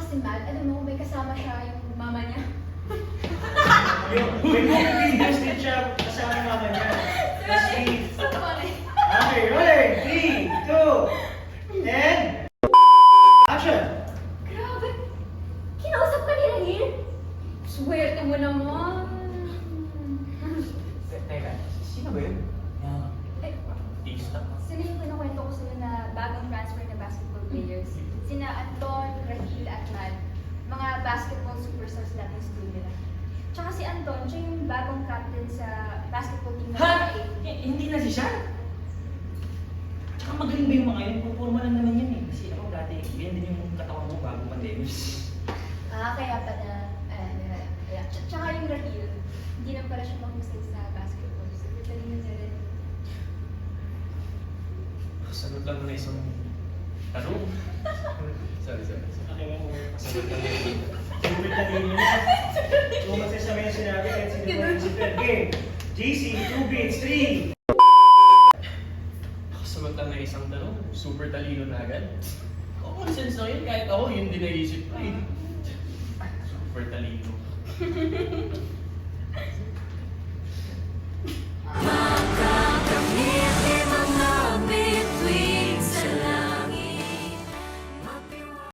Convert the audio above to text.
si Matt, alam mo, may kasama siya yung mama niya. May movie videos din siya kasama yung mama niya. That's sweet. So funny. Okay, ready? 3, 2, and... Action! Grabe! Kinausap ka ni Rahil? Swerte mo naman. Teka, sino ba yun? Eh, Artista. sila yung kinukwento ko sa'yo na bagong transfer na basketball players. Sina Anton, Rahil, at Matt. Mga basketball superstars natin sa school nila. Tsaka si Anton, siya yung bagong captain sa basketball team na Ha? PA. Hindi na si Sean? Tsaka magaling ba yung mga yun? Pupurma lang naman yun eh. Kasi ako dati, yan din yung katawan mo bago pandemic. Kaya pa na, tsaka yung Rahil, hindi na pala siya mahusay sa basketball. So, talino niya rin. Sagot lang na isang tanong. Sorry. Okay, Sagot lang na isang Sulit na din yun. Lumasa sa mga sinabi kahit sino pa yung super game. GC, 2 beats, 3. Sagot lang na isang tanong. Super talino na agad. Common sense na yun. Kahit ako, yun din naisip ko eh. Super talino.